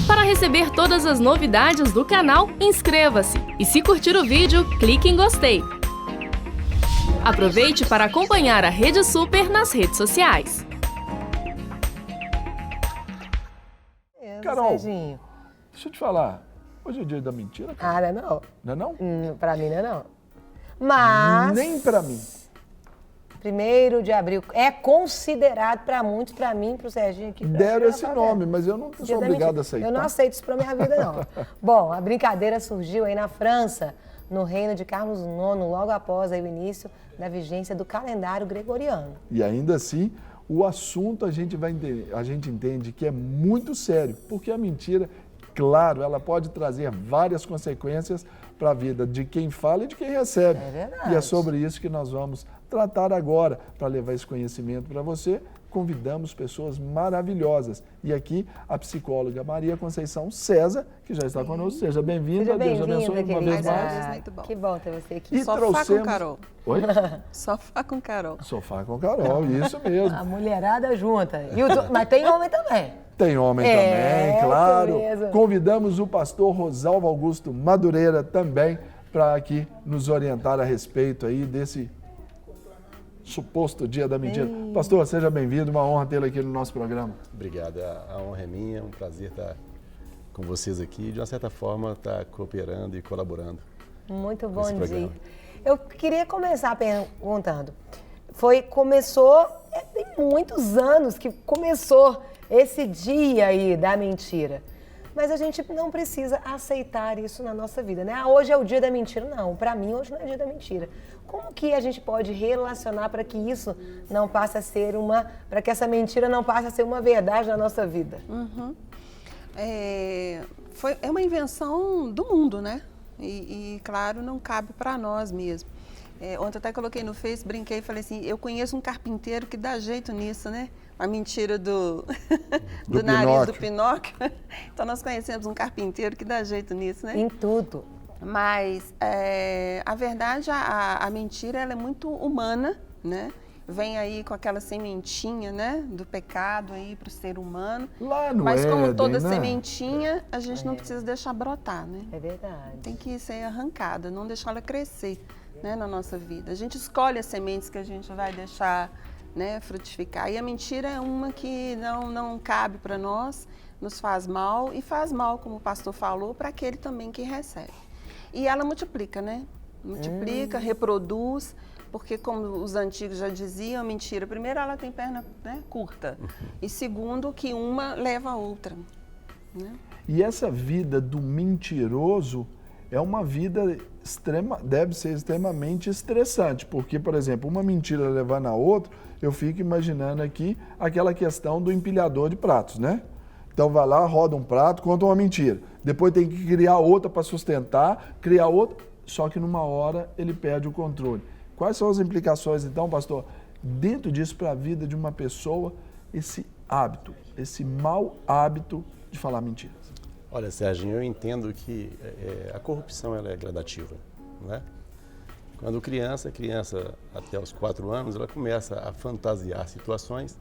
Para receber todas as novidades do canal, inscreva-se. E se curtir o vídeo, clique em gostei. Aproveite para acompanhar a Rede Super nas redes sociais. Carol, Serginho. deixa eu te falar. Hoje é o dia da mentira, cara. Ah, não é não. Não é não? Pra mim não é não. Mas... Nem pra mim. 1º de abril é considerado pra muitos, pra mim, pro Serginho aqui. Deram esse nome, mas eu não sou obrigado a aceitar. Eu não aceito isso pra minha vida, não. Bom, a brincadeira surgiu aí na França, no reino de Carlos IX, logo após aí o início da vigência do calendário gregoriano. E ainda assim, o assunto a gente entende que é muito sério, porque a mentira, claro, ela pode trazer várias consequências para a vida de quem fala e de quem recebe. É verdade. E é sobre isso que nós vamos tratar agora. Para levar esse conhecimento para você, convidamos pessoas maravilhosas. E aqui a psicóloga Maria Conceição César, que já está conosco. Seja bem-vinda. Deus abençoe uma vez mais. Muito bom. Que bom ter você aqui. E Sofá com Carol. Oi? Sofá com Carol. Sofá com Carol, isso mesmo. A mulherada junta. Mas tem homem também. Tem homem também, claro. Mesmo. Convidamos o pastor Rosalvo Augusto Madureira também para aqui nos orientar a respeito aí desse suposto dia da mentira. Pastor, seja bem-vindo, uma honra tê-lo aqui no nosso programa. Obrigado, a honra é minha, é um prazer estar com vocês aqui e de uma certa forma estar cooperando e colaborando. Muito com bom esse dia. programa. Eu queria começar perguntando. Tem muitos anos que começou esse dia aí da mentira. Mas a gente não precisa aceitar isso na nossa vida, né? Ah, hoje é o dia da mentira. Não, para mim hoje não é dia da mentira. Como que a gente pode relacionar para que isso não passe a ser para que essa mentira não passe a ser uma verdade na nossa vida? É uma invenção do mundo, né? E claro, não cabe para nós mesmo. Ontem eu até coloquei no Face, brinquei e falei assim, eu conheço um carpinteiro que dá jeito nisso, né? A mentira do nariz do Pinóquio. Então nós conhecemos um carpinteiro que dá jeito nisso, né? Em tudo. Mas a verdade, a mentira, ela é muito humana, né? Vem aí com aquela sementinha, né? Do pecado aí para o ser humano. Lá no Mas como Éden, toda né? sementinha, a gente não precisa deixar brotar, né? É verdade. Tem que ser arrancada, não deixar ela crescer, né, na nossa vida. A gente escolhe as sementes que a gente vai deixar, né, frutificar. E a mentira é uma que não cabe para nós, nos faz mal e faz mal, como o pastor falou, para aquele também que recebe. E ela multiplica, né? Multiplica, reproduz, porque como os antigos já diziam, a mentira, primeiro ela tem perna, né, curta e segundo que uma leva a outra, né? E essa vida do mentiroso é uma vida deve ser extremamente estressante, porque, por exemplo, uma mentira levando a outra, eu fico imaginando aqui aquela questão do empilhador de pratos, né? Então vai lá, roda um prato, conta uma mentira. Depois tem que criar outra para sustentar, criar outra, só que numa hora ele perde o controle. Quais são as implicações, então, pastor, dentro disso para a vida de uma pessoa, esse hábito, esse mau hábito de falar mentiras? Olha, Serginho, eu entendo que a corrupção ela é gradativa, não é? Quando criança até os 4 anos, ela começa a fantasiar situações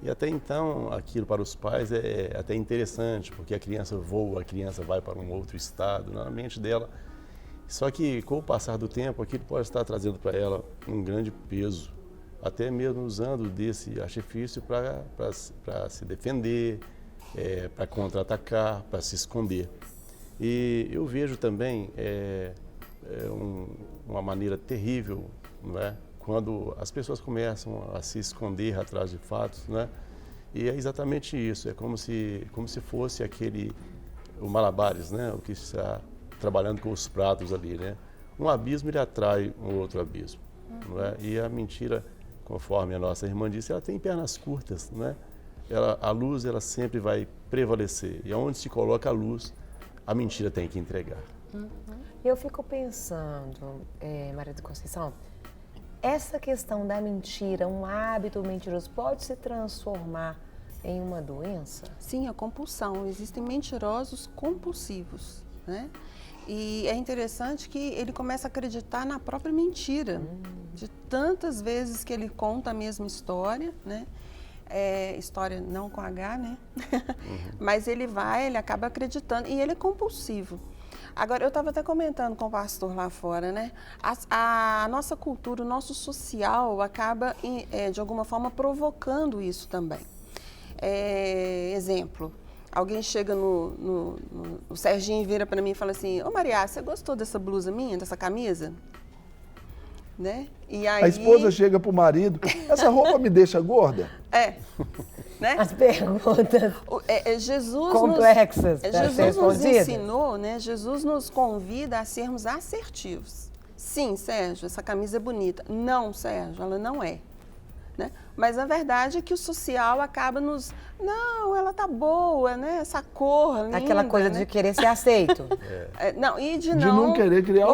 e até então aquilo para os pais é até interessante, porque a criança voa, a criança vai para um outro estado, na mente dela. Só que com o passar do tempo, aquilo pode estar trazendo para ela um grande peso, até mesmo usando desse artifício para se defender, para contra-atacar, para se esconder. E eu vejo também uma maneira terrível, não é? Quando as pessoas começam a se esconder atrás de fatos, né? E é exatamente isso, é como se fosse o malabares, né? O que está trabalhando com os pratos ali, né? Um abismo ele atrai um outro abismo, não é? E a mentira, conforme a nossa irmã disse, ela tem pernas curtas, não é? A luz ela sempre vai prevalecer e aonde se coloca a luz, a mentira tem que entregar. Eu fico pensando, Maria de Conceição, essa questão da mentira, um hábito mentiroso, pode se transformar em uma doença? Sim, a compulsão. Existem mentirosos compulsivos, né? E é interessante que ele começa a acreditar na própria mentira, de tantas vezes que ele conta a mesma história, né? história não com H, né? Mas ele acaba acreditando e ele é compulsivo. Agora, eu estava até comentando com o pastor lá fora, né? A nossa cultura, o nosso social acaba, de alguma forma, provocando isso também. Exemplo, alguém chega o Serginho vira para mim e fala assim, ô Maria, você gostou dessa blusa minha, dessa camisa? Né? E aí... A esposa chega pro marido, essa roupa me deixa gorda? Né? As perguntas Jesus complexas. Jesus nos ensinou, né? Jesus nos convida a sermos assertivos. Sim, Sérgio, essa camisa é bonita. Não, Sérgio, ela não é. Né? Mas a verdade é que o social acaba não, ela tá boa, né? Essa cor linda. Aquela coisa, né, de querer ser aceito. Não, e de não querer criar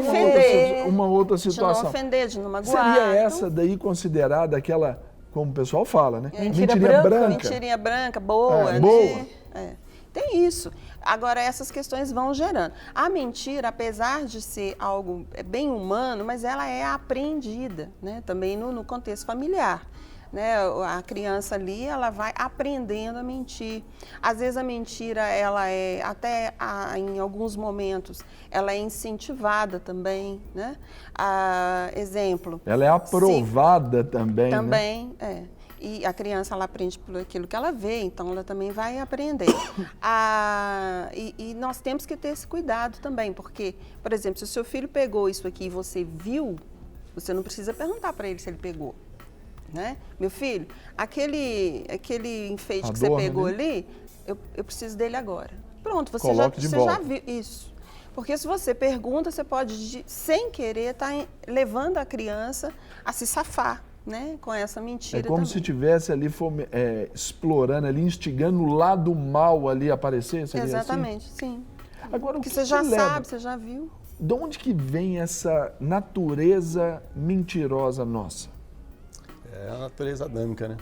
uma outra situação. De não ofender, de não magoar. Seria essa daí considerada aquela, como o pessoal fala, né? Mentirinha branca. Mentirinha branca, boa, né? Boa. Tem isso. Agora, essas questões vão gerando. A mentira, apesar de ser algo bem humano, mas ela é aprendida, né? Também no contexto familiar. Né? A criança ali, ela vai aprendendo a mentir. Às vezes a mentira, ela é, até em alguns momentos, ela é incentivada também, né? Exemplo. Ela é aprovada também, também, né? E a criança, ela aprende por aquilo que ela vê, então ela também vai aprender. E nós temos que ter esse cuidado também, porque, por exemplo, se o seu filho pegou isso aqui e você viu, você não precisa perguntar para ele se ele pegou. Né? Meu filho, aquele enfeite que você pegou ali, eu preciso dele agora. Pronto, você já viu isso. Porque se você pergunta, você pode, sem querer, estar levando a criança a se safar, né? Com essa mentira. É como se estivesse ali explorando, ali, instigando o lado mal ali aparecer? Exatamente, assim? sim. Agora, porque você já sabe, você já viu. De onde que vem essa natureza mentirosa nossa? É a natureza adâmica, né?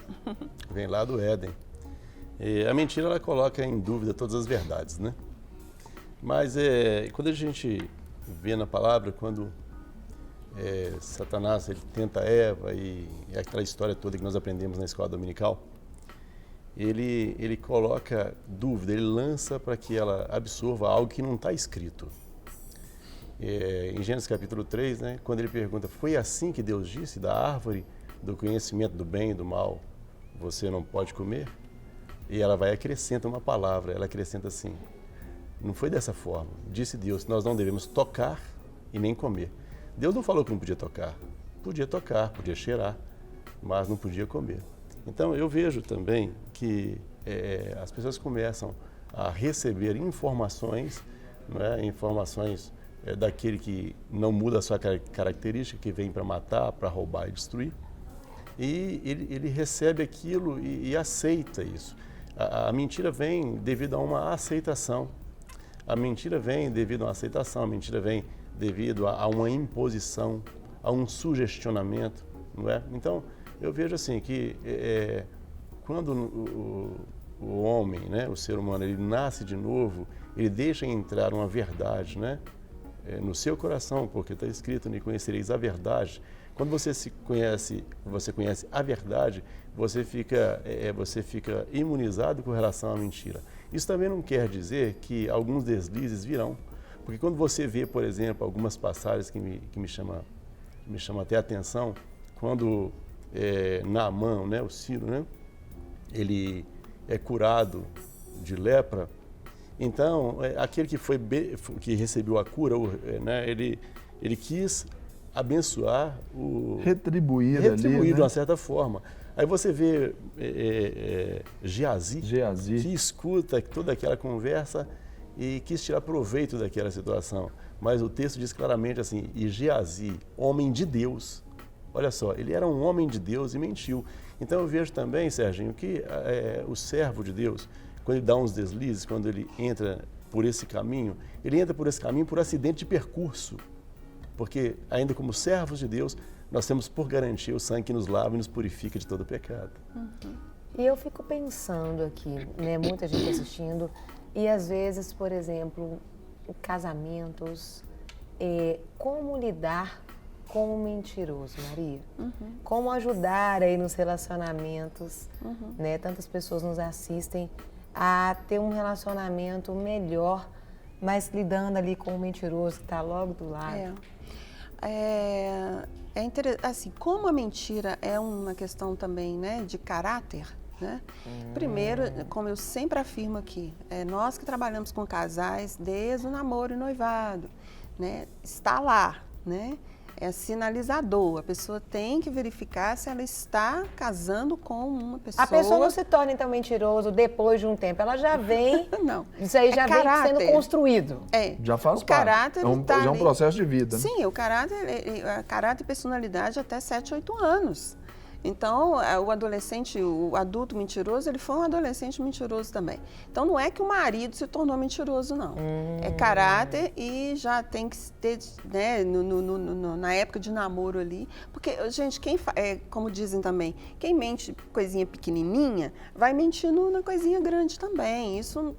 Vem lá do Éden. E a mentira, ela coloca em dúvida todas as verdades, né? Mas quando a gente vê na palavra, quando Satanás ele tenta Eva e aquela história toda que nós aprendemos na escola dominical, ele coloca dúvida, ele lança para que ela absorva algo que não está escrito. Em Gênesis capítulo 3, né, quando ele pergunta, foi assim que Deus disse, da árvore do conhecimento do bem e do mal, você não pode comer? E ela vai acrescenta uma palavra, ela acrescenta assim, não foi dessa forma, disse Deus, nós não devemos tocar e nem comer. Deus não falou que não podia tocar, podia cheirar, mas não podia comer. Então eu vejo também que as pessoas começam a receber informações, né, informações daquele que não muda a sua característica, que vem para matar, para roubar e destruir. E ele recebe aquilo e aceita isso. A mentira vem devido a uma aceitação. A mentira vem devido a uma aceitação, a mentira vem devido a uma imposição, a um sugestionamento, não é? Então, eu vejo assim que quando o homem, né, o ser humano, ele nasce de novo, ele deixa entrar uma verdade, né, no seu coração, porque está escrito, me conhecereis a verdade. Quando você conhece a verdade, você fica imunizado com relação à mentira. Isso também não quer dizer que alguns deslizes virão, porque quando você vê, por exemplo, algumas passagens que me chamam até a atenção, quando Naamã, né, o Ciro, né, ele é curado de lepra, então aquele que recebeu a cura, né, ele quis abençoar retribuir ali, de né? uma certa forma. Aí você vê Geazi, que escuta toda aquela conversa e quis tirar proveito daquela situação. Mas o texto diz claramente assim, e Geazi, homem de Deus, olha só, ele era um homem de Deus e mentiu. Então eu vejo também, Serginho, que o servo de Deus, quando ele dá uns deslizes, quando ele entra por esse caminho, ele entra por esse caminho por acidente de percurso. Porque, ainda como servos de Deus, nós temos por garantia o sangue que nos lava e nos purifica de todo pecado. Uhum. E eu fico pensando aqui, né, muita gente assistindo, e às vezes, por exemplo, casamentos, como lidar com o mentiroso, Maria? Como ajudar aí nos relacionamentos, né? Tantas pessoas nos assistem a ter um relacionamento melhor, mas lidando ali com o mentiroso que está logo do lado. É interessante, assim, como a mentira é uma questão também, né, de caráter, né? Primeiro, como eu sempre afirmo aqui, nós que trabalhamos com casais desde o namoro e noivado, né, está lá, né? É sinalizador. A pessoa tem que verificar se ela está casando com uma pessoa. A pessoa não se torna, então, mentiroso depois de um tempo. Ela já vem... Não. Isso aí já vem sendo construído. Já faz o parte. caráter Já é um processo de vida. Né? Sim, o caráter e personalidade até 7, 8 anos. Então, o adolescente, o adulto mentiroso, ele foi um adolescente mentiroso também. Então, não é que o marido se tornou mentiroso, não. É caráter e já tem que ter, né, na época de namoro ali. Porque, gente, como dizem também, quem mente coisinha pequenininha, vai mentir na coisinha grande também. Isso,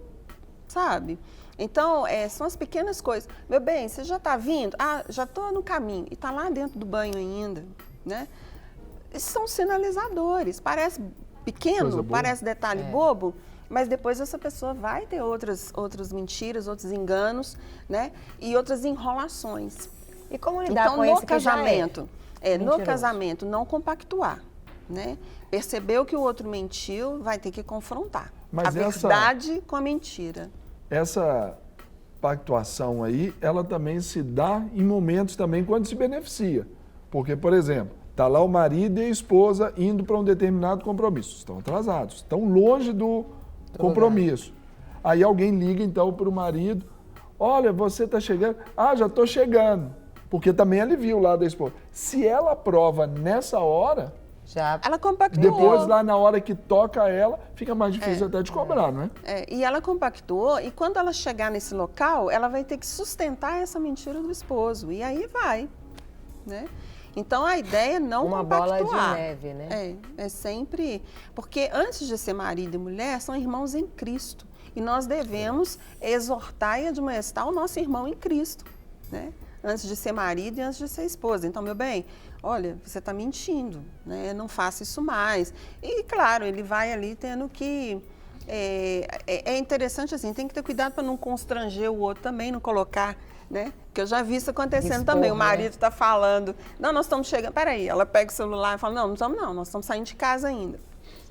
sabe? Então, são as pequenas coisas. Meu bem, você já está vindo? Ah, já estou no caminho. E está lá dentro do banho ainda, né? São sinalizadores. Parece pequeno, parece detalhe bobo, mas depois essa pessoa vai ter outras mentiras, outros enganos, né? E outras enrolações. E como lidar com esse casamento? No casamento, não compactuar, né? Percebeu que o outro mentiu, vai ter que confrontar a verdade com a mentira. Essa pactuação aí, ela também se dá em momentos também quando se beneficia. Porque, por exemplo, está lá o marido e a esposa indo para um determinado compromisso. Estão atrasados, estão longe do compromisso. Aí alguém liga então para o marido, olha, você está chegando? Ah, já estou chegando. Porque também alivia o lado da esposa. Se ela aprova nessa hora, ela compactuou. Depois, lá na hora que toca ela, fica mais difícil até de cobrar, não é? E ela compactuou, e quando ela chegar nesse local, ela vai ter que sustentar essa mentira do esposo. E aí vai, né? Então, a ideia é não compactuar. Uma bola de neve, né? É sempre... Porque antes de ser marido e mulher, são irmãos em Cristo. E nós devemos exortar e admoestar o nosso irmão em Cristo, né? Antes de ser marido e antes de ser esposa. Então, meu bem, olha, você está mentindo, né? Não faça isso mais. E, claro, ele vai ali tendo que... É interessante, assim, tem que ter cuidado para não constranger o outro também, não colocar... Né? Porque eu já vi isso acontecendo também. O marido está falando, não, nós estamos chegando, peraí, ela pega o celular e fala, não estamos não, nós estamos saindo de casa ainda.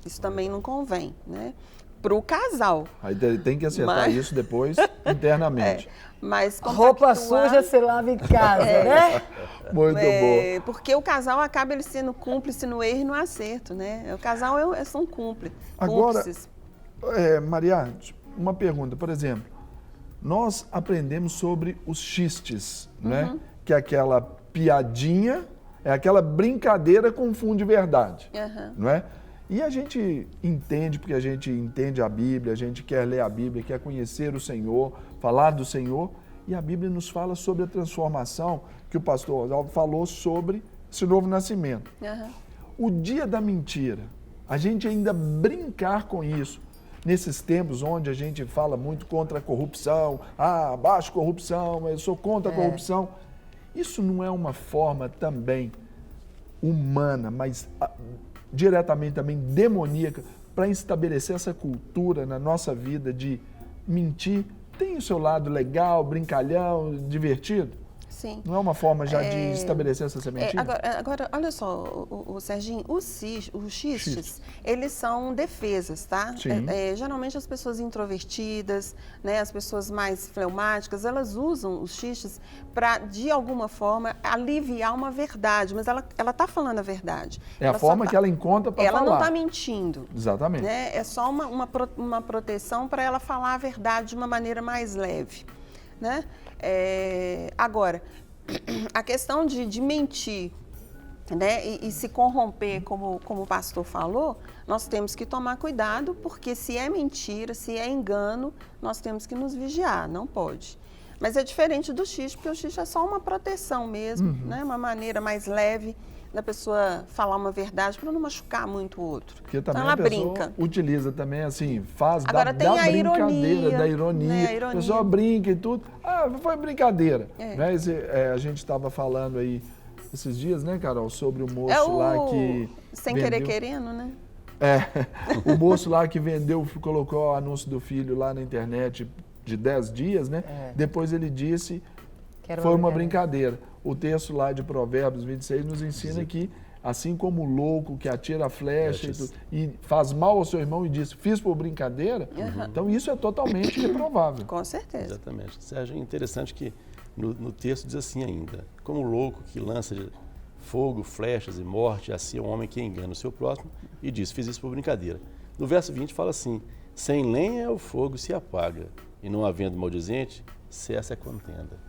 Isso também não convém, né? Para o casal. Aí tem que acertar isso depois, internamente. Mas roupa suja se lava em casa, né? Muito bom. Porque o casal acaba ele sendo cúmplice no erro e no acerto, né? O casal são cúmplices. Agora, Maria, uma pergunta, por exemplo, nós aprendemos sobre os xistes, né? Que é aquela piadinha, é aquela brincadeira com fundo de verdade, não é? E a gente entende, porque a gente entende a Bíblia, a gente quer ler a Bíblia, quer conhecer o Senhor, falar do Senhor, e a Bíblia nos fala sobre a transformação que o pastor Oswaldo falou sobre esse novo nascimento. O dia da mentira, a gente ainda brincar com isso, nesses tempos onde a gente fala muito contra a corrupção, abaixo corrupção, eu sou contra a corrupção. Isso não é uma forma também humana, mas diretamente também demoníaca, para estabelecer essa cultura na nossa vida de mentir? Tem o seu lado legal, brincalhão, divertido? Sim. Não é uma forma já de estabelecer essa sementinha? Agora, olha só, o Serginho, os xistes, eles são defesas, tá? Geralmente as pessoas introvertidas, né, as pessoas mais fleumáticas, elas usam os xistes para, de alguma forma, aliviar uma verdade, mas ela está falando a verdade. É a forma que ela encontra para falar. Ela não está mentindo. Exatamente. Né? É só uma proteção para ela falar a verdade de uma maneira mais leve, né? Agora, a questão de mentir, né, e se corromper, como o pastor falou, nós temos que tomar cuidado, porque se é mentira, se é engano, nós temos que nos vigiar, não pode. Mas é diferente do xiste, porque o xiste é só uma proteção mesmo, né, uma maneira mais leve da pessoa falar uma verdade para não machucar muito o outro. Porque também então ela a pessoa brinca. Utiliza também, assim, faz Agora, da tem a brincadeira, ironia, da ironia. né, a ironia. A pessoa brinca e tudo. Foi brincadeira. É. Né? A gente estava falando aí esses dias, né, Carol, sobre o moço lá que Sem vendeu... querer querendo, né? O moço lá que vendeu, colocou o anúncio do filho lá na internet de 10 dias, né? Depois ele disse Que era foi uma brincadeira. O texto lá de Provérbios 26 nos ensina que, assim como o louco que atira a flecha e faz mal ao seu irmão e diz, fiz por brincadeira, então isso é totalmente reprovável. Com certeza. Exatamente. Sérgio, é interessante que no texto diz assim ainda, como o louco que lança fogo, flechas e morte, assim é um homem que engana o seu próximo e diz, fiz isso por brincadeira. No verso 20 fala assim, sem lenha o fogo se apaga e não havendo maldizente, cessa a contenda.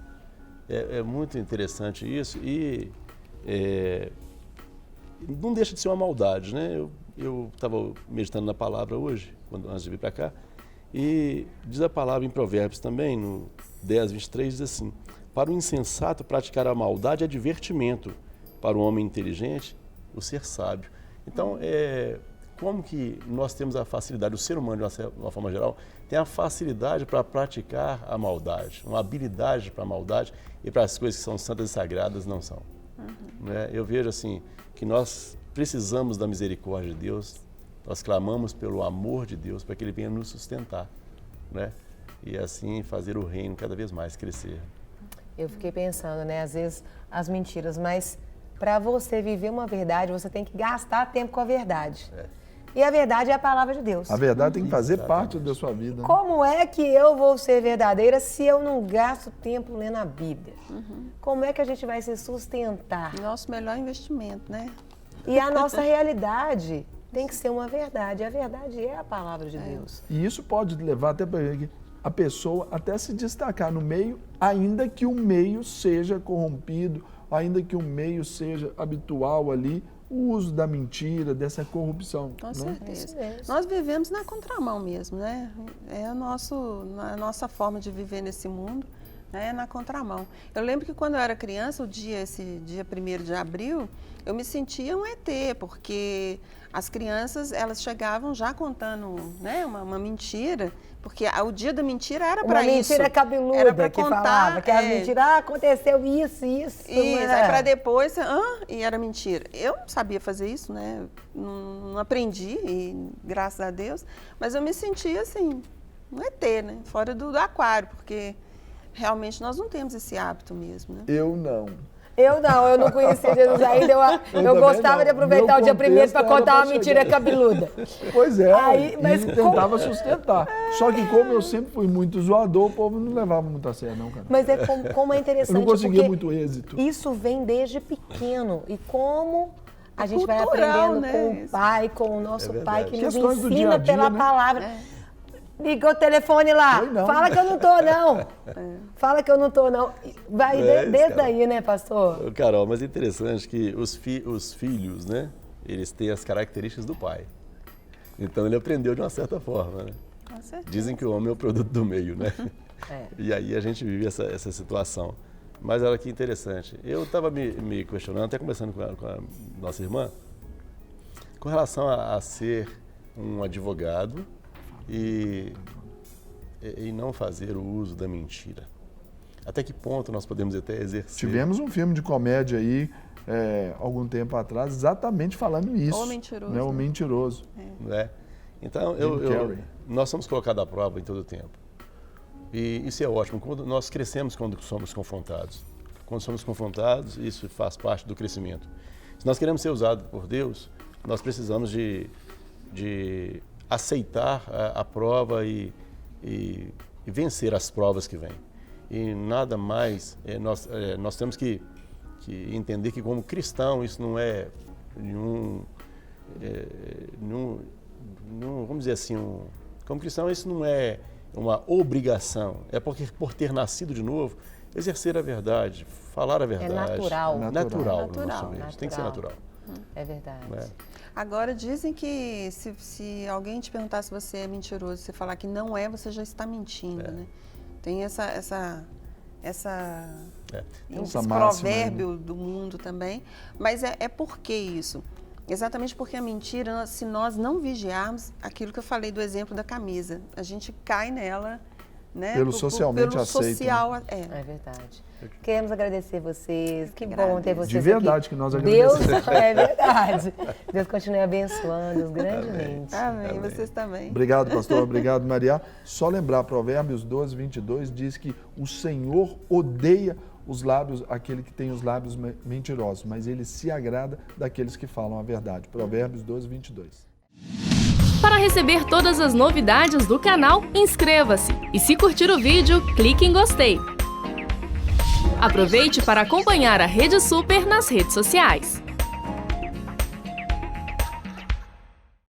É muito interessante isso e não deixa de ser uma maldade, né? Eu estava meditando na palavra hoje, antes de vir para cá, e diz a palavra em Provérbios também, no 10, 23, diz assim, para o insensato praticar a maldade é divertimento, para o homem inteligente, o ser sábio. Então, como que nós temos a facilidade, o ser humano, de uma forma geral, tem a facilidade para praticar a maldade, uma habilidade para a maldade e para as coisas que são santas e sagradas não são. Né? Eu vejo assim, que nós precisamos da misericórdia de Deus, nós clamamos pelo amor de Deus para que Ele venha nos sustentar, né? E assim fazer o reino cada vez mais crescer. Eu fiquei pensando, né, às vezes as mentiras, mas para você viver uma verdade, você tem que gastar tempo com a verdade. E a verdade é a palavra de Deus. A verdade tem que fazer parte da sua vida. Né? Como é que eu vou ser verdadeira se eu não gasto tempo lendo a Bíblia? Como é que a gente vai se sustentar? Nosso melhor investimento, né? E a nossa realidade tem que ser uma verdade. A verdade é a palavra de Deus. E isso pode levar até para a pessoa até se destacar no meio, ainda que o meio seja corrompido, ainda que o meio seja habitual ali, o uso da mentira, dessa corrupção. Com né? certeza. É isso mesmo. Nós vivemos na contramão mesmo, né? É a nossa forma de viver nesse mundo, né? Na contramão. Eu lembro que quando eu era criança, esse dia 1º de abril, eu me sentia um ET, porque as crianças, elas chegavam já contando, né, uma mentira, porque o dia da mentira era para isso. Uma mentira cabeluda era pra que contar, falava, que a mentira, aconteceu isso. Isso, aí para depois, e era mentira. Eu não sabia fazer isso, né? Não aprendi, e graças a Deus, mas eu me sentia assim, um ET, né? Fora do aquário, porque realmente nós não temos esse hábito mesmo, né? Eu não. Eu não conhecia Jesus ainda. Eu gostava de aproveitar o dia 1º para contar uma mentira cabeluda. Pois é, Mas e tentava sustentar. Só que como eu sempre fui muito zoador, o povo não levava muito a sério, não, cara. Mas é como é interessante, eu não conseguia porque muito êxito. Isso vem desde pequeno. E como a gente vai cultural, aprendendo né? com o pai, com o nosso pai, que nos Questões do dia ensina a dia, pela né? palavra. Liga o telefone lá. Fala que eu não tô, não. Fala que eu não tô, não. Vai desde daí, né, pastor? Carol, mas é interessante que os filhos, né, eles têm as características do pai. Então ele aprendeu de uma certa forma, né? Com certeza. Dizem que o homem é o produto do meio, né? E aí a gente vive essa situação. Mas olha que interessante. Eu estava me questionando, até conversando com a nossa irmã, com relação a ser um advogado e não fazer o uso da mentira. Até que ponto nós podemos até exercer? Tivemos um filme de comédia aí, algum tempo atrás, exatamente falando isso. O Mentiroso. Né? O Mentiroso. Né? Então, nós somos colocados à prova em todo o tempo. E isso é ótimo. Quando nós crescemos quando somos confrontados. Quando somos confrontados, isso faz parte do crescimento. Se nós queremos ser usados por Deus, nós precisamos de aceitar a prova e vencer as provas que vêm. E nada mais, nós temos que entender que como cristão isso não é vamos dizer assim, como cristão isso não é uma obrigação, é porque por ter nascido de novo, exercer a verdade, falar a verdade. É natural. Natural no nosso meio, tem que ser natural. É verdade. Né? Agora, dizem que se alguém te perguntar se você é mentiroso, você falar que não é, você já está mentindo, né? Tem esse provérbio do mundo também. Mas por que isso? Exatamente porque a mentira, se nós não vigiarmos, aquilo que eu falei do exemplo da camisa, a gente cai nela, né? Pelo socialmente pelo aceito, social, É é. verdade. Queremos agradecer vocês. Que bom agradeço. ter vocês De verdade aqui. que nós Deus, agradecemos. é verdade. Deus continue abençoando grandemente. Amém. Vocês também. Obrigado, pastor. Obrigado, Maria. Só lembrar, Provérbios 12, 22 diz que o Senhor odeia os lábios, aquele que tem os lábios mentirosos, mas ele se agrada daqueles que falam a verdade. Provérbios 12, 22. Para receber todas as novidades do canal, inscreva-se. E se curtir o vídeo, clique em gostei. Aproveite para acompanhar a Rede Super nas redes sociais.